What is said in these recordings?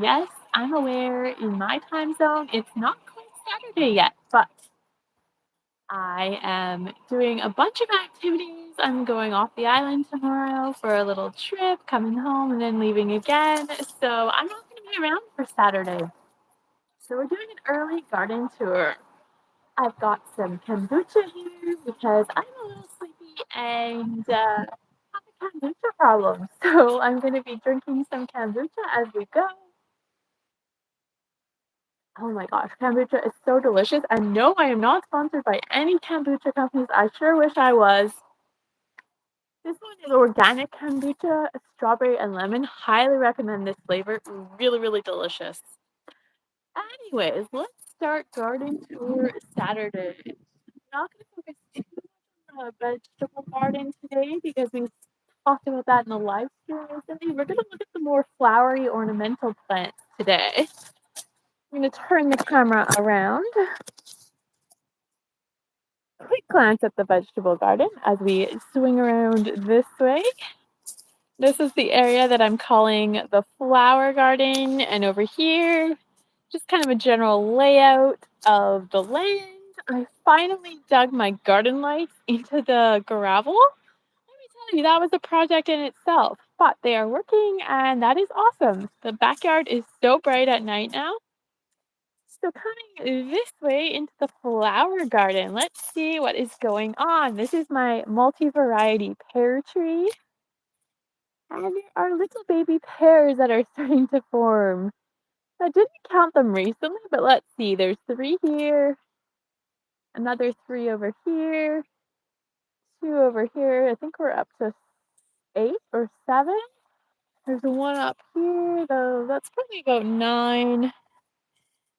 Yes, I'm aware in my time zone it's not quite Saturday yet, but I am doing a bunch of activities. I'm going off the island tomorrow for a little trip, coming home and then leaving again. So I'm not going to be around for Saturday. So we're doing an early garden tour. I've got some kombucha here because I'm a little sleepy and have a kombucha problem. So I'm going to be drinking some kombucha as we go. Oh my gosh, kombucha is so delicious. And no, I am not sponsored by any kombucha companies. I sure wish I was. This one is organic kombucha, strawberry and lemon. Highly recommend this flavor. Really, really delicious. Anyways, let's start garden tour Saturday. I'm not going to focus too much on the vegetable garden today because we talked about that in the live stream recently. We're going to look at the more flowery ornamental plants today. I'm going to turn the camera around. Quick glance at the vegetable garden as we swing around this way. This is the area that I'm calling the flower garden, and over here, just kind of a general layout of the land. I finally dug my garden lights into the gravel. Let me tell you, that was a project in itself, but they are working, and that is awesome. The backyard is so bright at night now. So coming this way into the flower garden, let's see what is going on. This is my multi-variety pear tree. And there are little baby pears that are starting to form. I didn't count them recently, but let's see. There's 3 here, another 3 over here, 2 over here. I think we're up to 8 or 7. There's one up here, though. That's probably about 9.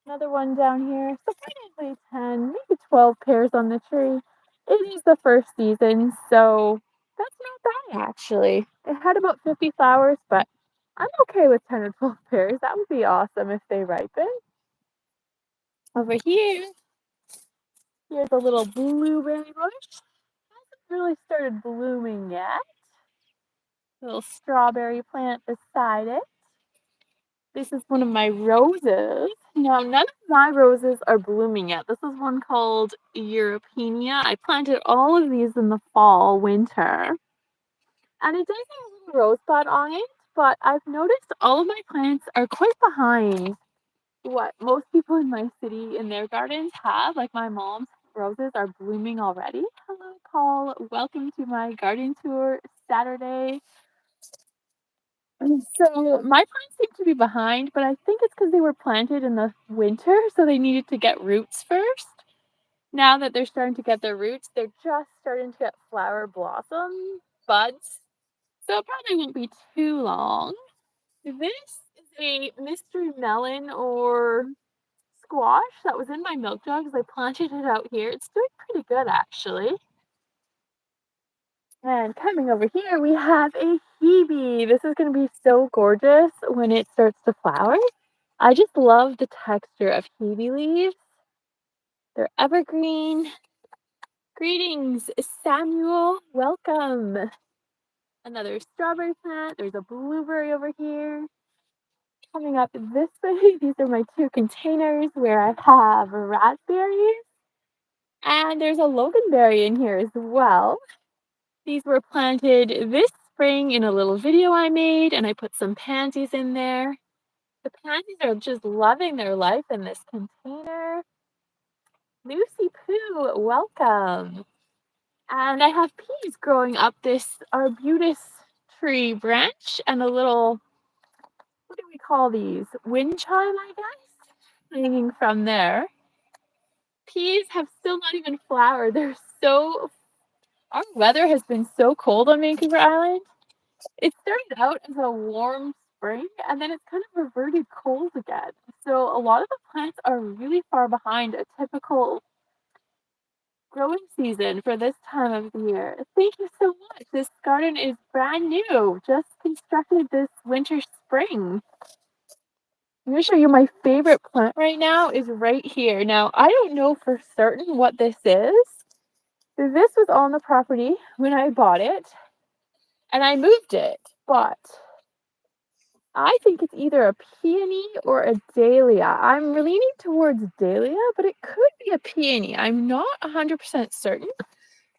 Another one down here. So probably 10, maybe 12 pears on the tree. It is the first season, so that's not bad actually. It had about 50 flowers, but I'm okay with 10 or 12 pears. That would be awesome if they ripen. Over here, here's a little blueberry bush. Hasn't really started blooming yet. Little strawberry plant beside it. This is one of my roses. Now, none of my roses are blooming yet. This is one called Europenia. I planted all of these in the fall, winter. And it does have a little rosebud on it, but I've noticed all of my plants are quite behind what most people in my city in their gardens have. Like my mom's roses are blooming already. Hello, Paul. Welcome to my garden tour Saturday. So my plants seem to be behind, but I think it's because they were planted in the winter, so they needed to get roots first. Now that they're starting to get their roots, they're just starting to get flower blossom buds. So it probably won't be too long. This is a mystery melon or squash that was in my milk jug because I planted it out here. It's doing pretty good actually. And coming over here, we have a hebe. This is going to be so gorgeous when it starts to flower. I just love the texture of hebe leaves. They're evergreen. Greetings, Samuel. Welcome. Another strawberry plant. There's a blueberry over here. Coming up this way, these are my 2 containers where I have raspberries. And there's a loganberry in here as well. These were planted this spring in a little video I made, and I put some pansies in there. The pansies are just loving their life in this container. Lucy Poo, welcome. And I have peas growing up this arbutus tree branch and a little, what do we call these? Wind chime, I guess, hanging from there. Peas have still not even flowered. Our weather has been so cold on Vancouver Island. It started out as a warm spring and then it's kind of reverted cold again. So a lot of the plants are really far behind a typical growing season for this time of the year. Thank you so much. This garden is brand new, just constructed this winter spring. I'm going to show you my favorite plant right now is right here. Now, I don't know for certain what this is. This was on the property when I bought it and I moved it, but I think it's either a peony or a dahlia. I'm leaning towards dahlia, but it could be a peony. I'm not 100% certain.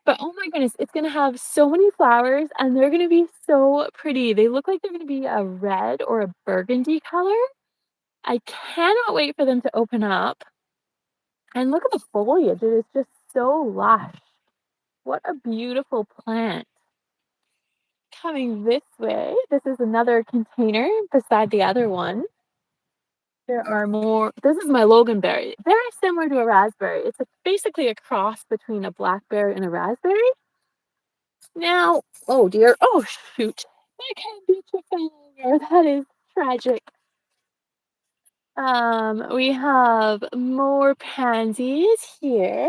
But oh my goodness, it's gonna have so many flowers and they're gonna be so pretty. They look like they're gonna be a red or a burgundy color. I cannot wait for them to open up. And look at the foliage. It is just so lush. What a beautiful plant. Coming this way, this is another container beside the other one. There are more. This is my loganberry. Very similar to a raspberry. It's basically a cross between a blackberry and a raspberry. Now, oh dear. Oh shoot. My kombucha fell over. That is tragic. We have more pansies here.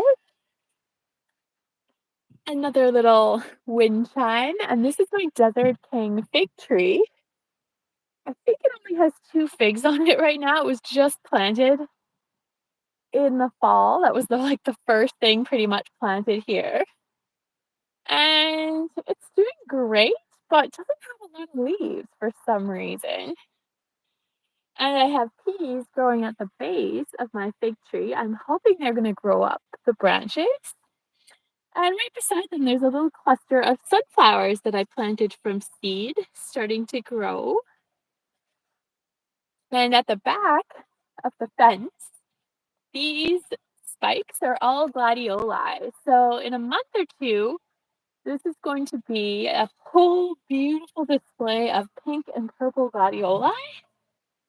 Another little wind chime, and this is my Desert King fig tree. I think it only has 2 figs on it right now. It was just planted in the fall. That was the first thing pretty much planted here. And it's doing great, but doesn't have a lot of leaves for some reason. And I have peas growing at the base of my fig tree. I'm hoping they're gonna grow up the branches. And right beside them, there's a little cluster of sunflowers that I planted from seed starting to grow. And at the back of the fence, these spikes are all gladioli. So in a month or two, this is going to be a whole beautiful display of pink and purple gladioli.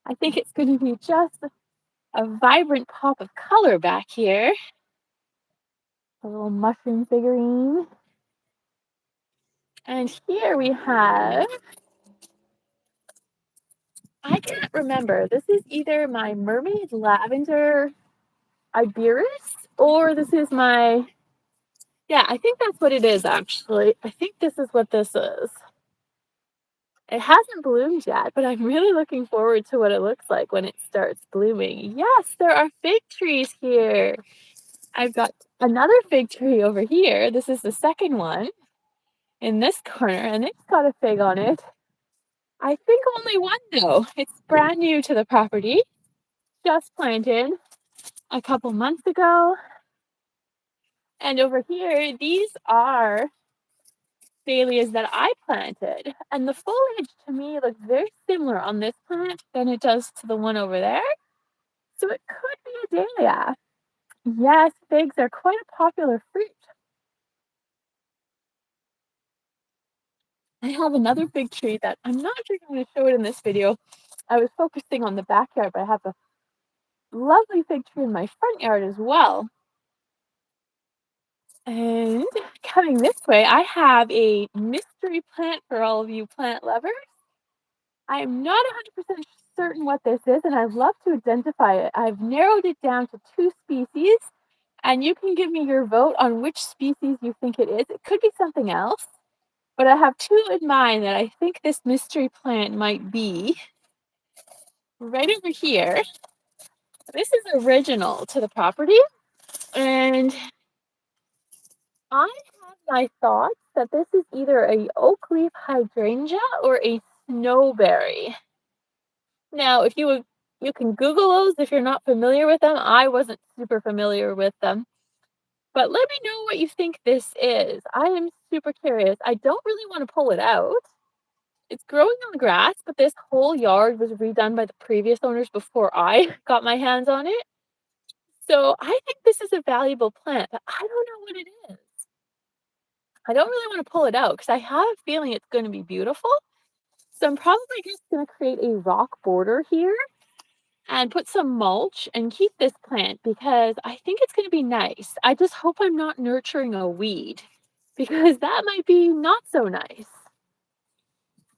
I think it's going to be just a vibrant pop of color back here. A little mushroom figurine. And here we have, I can't remember, this is either my mermaid lavender iberis or this is my, yeah, I think that's what it is actually. I think this is what this is. It hasn't bloomed yet, but I'm really looking forward to what it looks like when it starts blooming. Yes, there are fig trees here. I've got another fig tree over here. This is the second one in this corner, and it's got a fig on it. I think only one though. It's brand new to the property, just planted a couple months ago. And over here, these are dahlias that I planted. And the foliage to me looks very similar on this plant than it does to the one over there. So it could be a dahlia. Yes, figs are quite a popular fruit. I have another fig tree that I'm not sure I'm going to show it in this video. I was focusing on the backyard, but I have a lovely fig tree in my front yard as well. And coming this way, I have a mystery plant for all of you plant lovers. I'm not 100% certain what this is, and I'd love to identify it. I've narrowed it down to 2 species, and you can give me your vote on which species you think it is. It could be something else, but I have 2 in mind that I think this mystery plant might be. Right over here, this is original to the property, and I have my thoughts that this is either a oak leaf hydrangea or a snowberry. Now, if you can Google those if you're not familiar with them. I wasn't super familiar with them. But let me know what you think this is. I am super curious. I don't really want to pull it out. It's growing on the grass, but this whole yard was redone by the previous owners before I got my hands on it. So I think this is a valuable plant, but I don't know what it is. I don't really want to pull it out because I have a feeling it's going to be beautiful. So I'm probably just going to create a rock border here and put some mulch and keep this plant because I think it's going to be nice. I just hope I'm not nurturing a weed because that might be not so nice.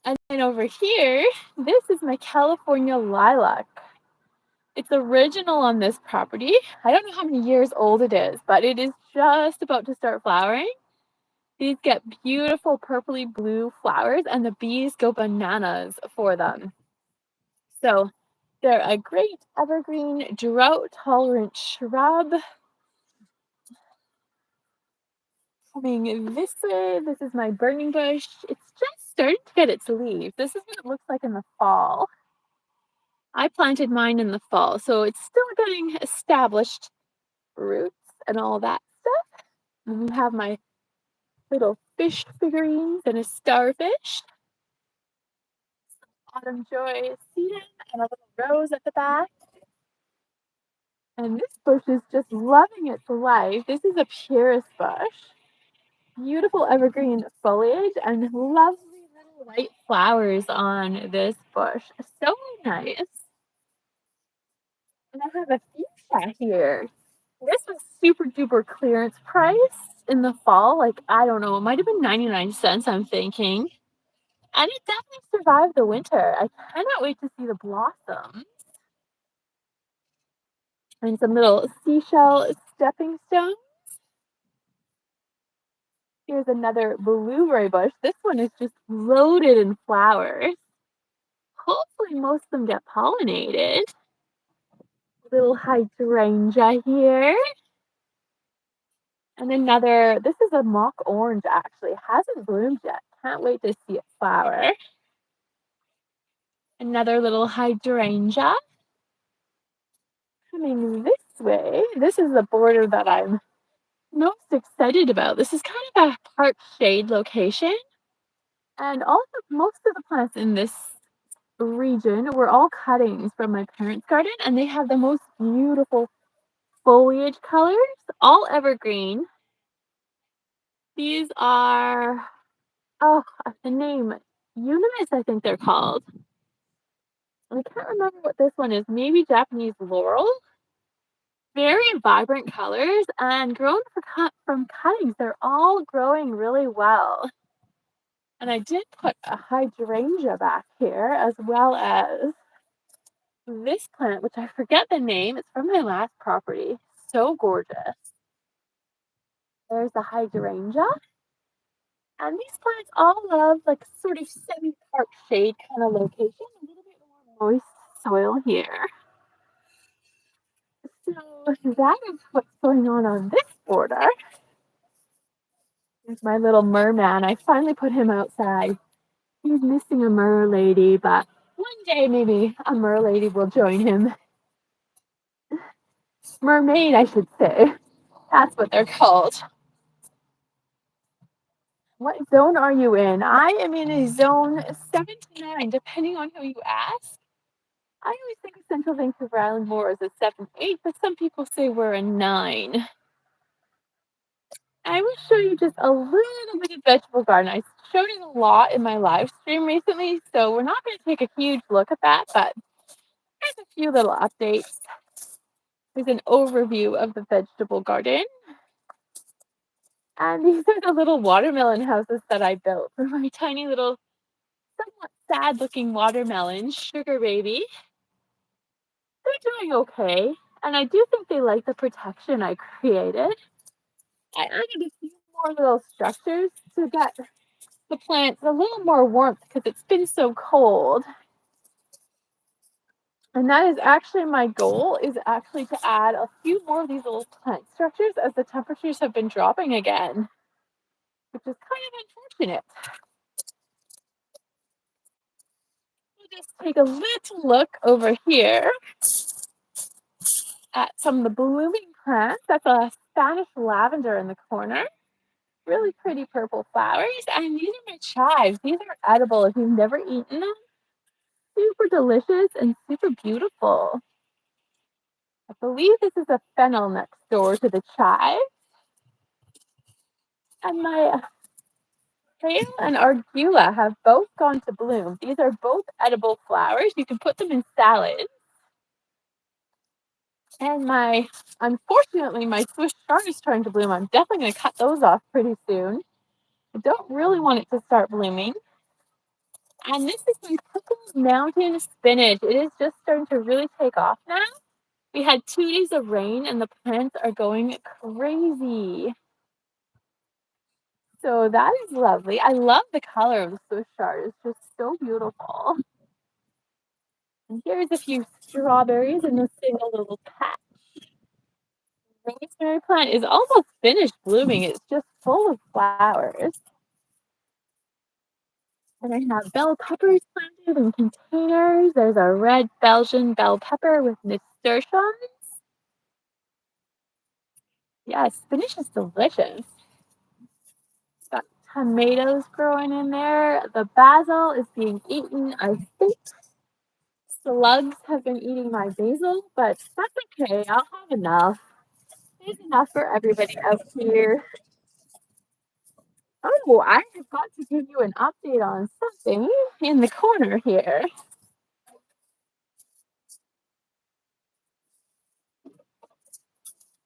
And then over here, this is my California lilac. It's original on this property. I don't know how many years old it is, but it is just about to start flowering. These get beautiful purpley blue flowers and the bees go bananas for them. So they're a great evergreen, drought-tolerant shrub. Coming this way, this is my burning bush. It's just starting to get its leaves. This is what it looks like in the fall. I planted mine in the fall, so it's still getting established roots and all that stuff. And we have my little fish figurines and a starfish. Autumn Joy Season and a little rose at the back. And this bush is just loving its life. This is a Purus bush. Beautiful evergreen foliage and lovely little white flowers on this bush. So nice. And I have a fuchsia here. This was super duper clearance price in the fall. Like, I don't know, it might have been 99 cents, I'm thinking. And it definitely survived the winter. I cannot wait to see the blossom. And some little seashell stepping stones. Here's another blueberry bush. This one is just loaded in flowers. Hopefully most of them get pollinated. Little hydrangea here. And another, this is a mock orange actually. Hasn't bloomed yet. Can't wait to see it flower. Another little hydrangea. Coming this way. This is the border that I'm most excited about. This is kind of a part shade location. And also most of the plants in this region were all cuttings from my parents' garden, and they have the most beautiful foliage colors, all evergreen. These are, oh, the name, Unimis, I think they're called. I can't remember what this one is. Maybe Japanese laurel. Very vibrant colors and grown from cuttings. They're all growing really well. And I did put a hydrangea back here as well as this plant, which I forget the name. It's from my last property. So gorgeous. There's the hydrangea. And these plants all love like sort of semi-park shade kind of location, a little bit more moist soil here. So that is what's going on this border. There's my little merman. I finally put him outside. He's missing a mer lady, but one day maybe a mer lady will join him. Mermaid, I should say. That's what they're called. What zone are you in? I am in a zone 7 to 9, depending on who you ask. I always think of Central Vancouver Island more as a 7-8, but some people say we're a 9. I will show you just a little bit of vegetable garden. I showed it a lot in my live stream recently, so we're not going to take a huge look at that, but there's a few little updates. There's an overview of the vegetable garden. And these are the little watermelon houses that I built for my tiny little, somewhat sad looking watermelons, Sugar Baby. They're doing okay. And I do think they like the protection I created. I added a few more little structures to get the plants a little more warmth because it's been so cold. And that is actually my goal, is actually to add a few more of these little plant structures as the temperatures have been dropping again, which is kind of unfortunate. We'll just take a little look over here at some of the blooming plants. That's a Spanish lavender in the corner. Really pretty purple flowers. And these are my chives. These are edible if you've never eaten them. Super delicious and super beautiful. I believe this is a fennel next door to the chive. And my kale and argilla have both gone to bloom. These are both edible flowers. You can put them in salads. And unfortunately, my Swiss chard is starting to bloom. I'm definitely going to cut those off pretty soon. I don't really want it to start blooming. And this is my purple mountain spinach. It is just starting to really take off now. We had 2 days of rain and the plants are going crazy. So that is lovely. I love the color of the Swiss chard. It's just so beautiful. And here's a few strawberries in this single little patch. Rosemary plant is almost finished blooming. It's just full of flowers. And I have bell peppers planted in containers. There's a red Belgian bell pepper with nasturtiums. Yeah, spinach is delicious. Got tomatoes growing in there. The basil is being eaten. I think slugs have been eating my basil, but that's okay. I'll have enough. There's enough for everybody out here. Oh, I have got to give you an update on something in the corner here.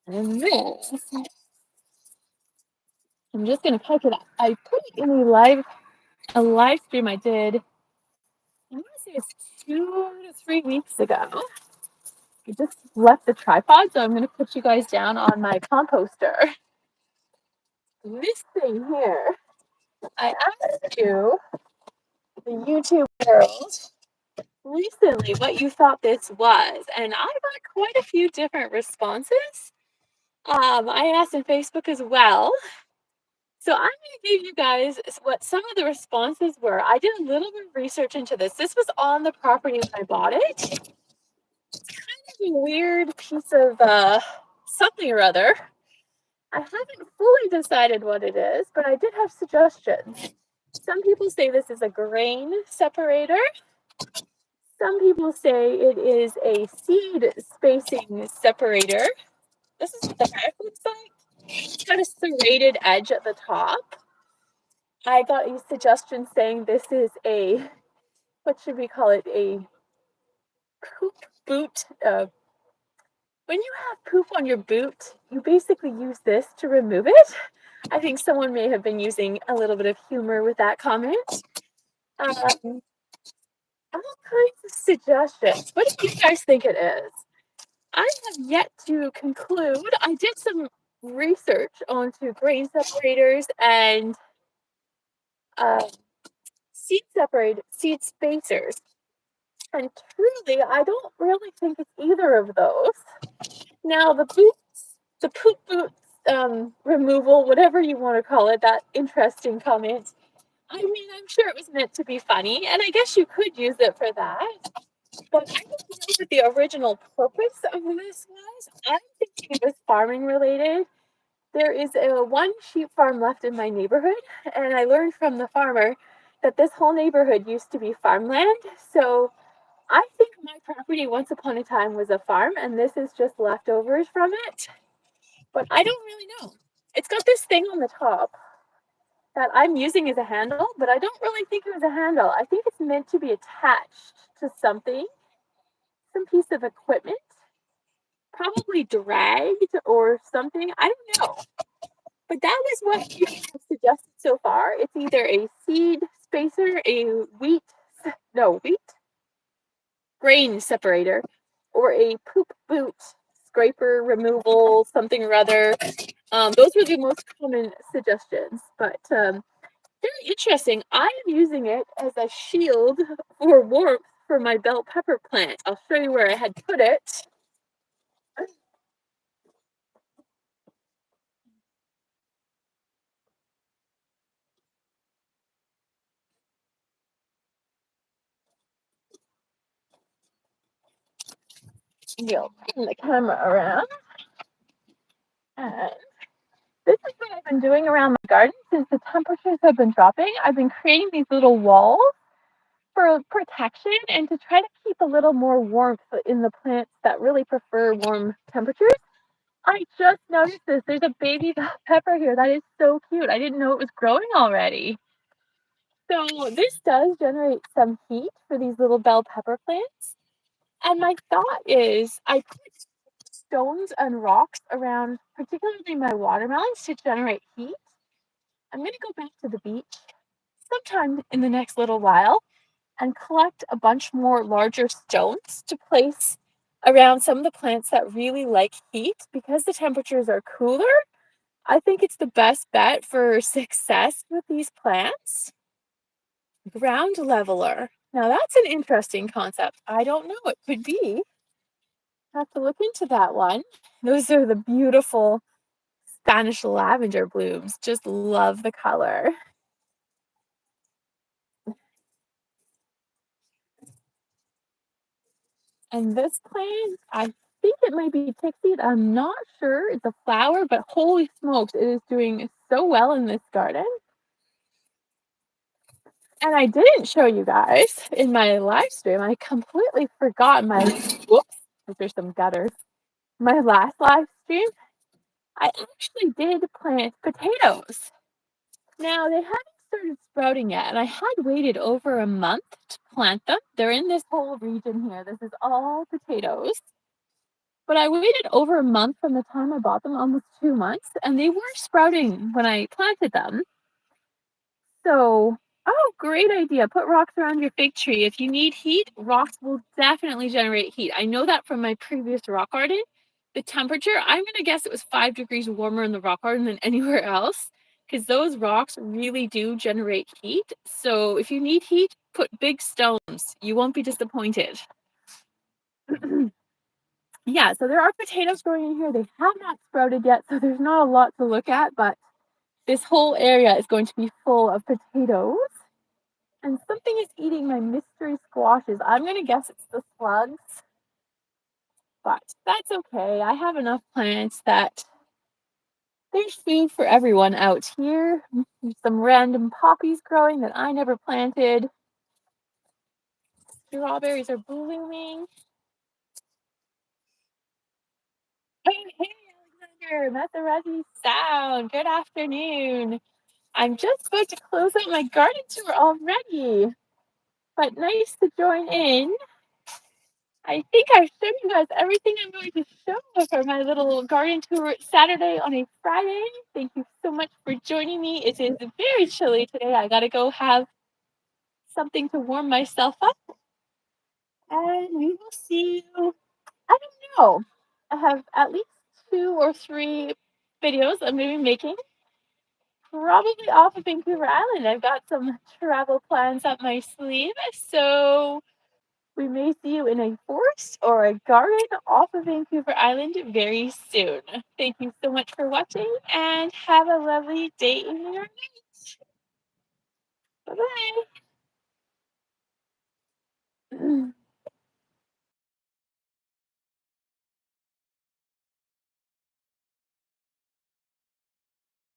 And this, I'm just gonna pick it up. I put it in a live stream I did, I want to say it's 2 to 3 weeks ago. I just left the tripod, so I'm gonna put you guys down on my composter. This thing here, I asked you, the YouTube world, recently what you thought this was, and I got quite a few different responses. I asked in Facebook as well. So I'm going to give you guys what some of the responses were. I did a little bit of research into this. This was on the property when I bought it. It's kind of a weird piece of something or other. I haven't fully decided what it is, but I did have suggestions. Some people say this is a grain separator. Some people say it is a seed spacing separator. This is what the back looks like. It's got a serrated edge at the top. I got a suggestion saying this is a, what should we call it? A poop boot. When you have poop on your boot, you basically use this to remove it. I think someone may have been using a little bit of humor with that comment. All kinds of suggestions. What do you guys think it is? I have yet to conclude. I did some research onto grain separators and seed spacers. And truly, I don't really think it's either of those. Now, the poop boots removal, whatever you want to call it, that interesting comment. I mean, I'm sure it was meant to be funny, and I guess you could use it for that. But I don't know what the original purpose of this was. I'm thinking it was farming related. There is one sheep farm left in my neighborhood, and I learned from the farmer that this whole neighborhood used to be farmland. So I think my property once upon a time was a farm, and this is just leftovers from it. But I don't really know. It's got this thing on the top that I'm using as a handle, but I don't really think it was a handle. I think it's meant to be attached to something, some piece of equipment, probably dragged or something. I don't know. But that was what you have suggested so far. It's either a seed spacer, a wheat grain separator, or a poop boot scraper removal, something or other. Those were the most common suggestions, but very interesting. I am using it as a shield for warmth for my bell pepper plant. I'll show you where I had put it. You'll turn the camera around. And this is what I've been doing around my garden since the temperatures have been dropping. I've been creating these little walls for protection and to try to keep a little more warmth in the plants that really prefer warm temperatures. I just noticed this. There's a baby bell pepper here. That is so cute. I didn't know it was growing already. So this does generate some heat for these little bell pepper plants. And my thought is I put stones and rocks around, particularly my watermelons, to generate heat. I'm going to go back to the beach sometime in the next little while and collect a bunch more larger stones to place around some of the plants that really like heat. Because the temperatures are cooler, I think it's the best bet for success with these plants. Ground leveler. Now that's an interesting concept. I don't know. It could be. Have to look into that one. Those are the beautiful Spanish lavender blooms. Just love the color. And this plant, I think it might be Pixie. I'm not sure. It's a flower, but holy smokes, it is doing so well in this garden. And I didn't show you guys in my live stream. I completely forgot my whoops, there's some gutters. My last live stream, I actually did plant potatoes. Now they haven't started sprouting yet, and I had waited over a month to plant them. They're in this whole region here. This is all potatoes. But I waited over a month from the time I bought them, almost 2 months, and they were sprouting when I planted them. So, oh, great idea. Put rocks around your fig tree. If you need heat, rocks will definitely generate heat. I know that from my previous rock garden. The temperature, I'm going to guess it was 5 degrees warmer in the rock garden than anywhere else because those rocks really do generate heat. So, if you need heat, put big stones. You won't be disappointed. Yeah, so there are potatoes growing in here. They have not sprouted yet, so there's not a lot to look at, but this whole area is going to be full of potatoes. And something is eating my mystery squashes. I'm going to guess it's the slugs, but that's okay. I have enough plants that there's food for everyone out here. There's some random poppies growing that I never planted. Strawberries are blooming. Hey, Alexander, Maserati Sound. Good afternoon. I'm just about to close out my garden tour already, but nice to join in. I think I've shown you guys everything I'm going to show for my little garden tour Saturday on a Friday. Thank you so much for joining me. It is very chilly today. I gotta go have something to warm myself up, and we will see you. I don't know. I have at least 2 or 3 videos I'm going to be making. Probably off of Vancouver Island. I've got some travel plans up my sleeve, so we may see you in a forest or a garden off of Vancouver Island very soon. Thank you so much for watching and have a lovely day in your night. Bye-bye.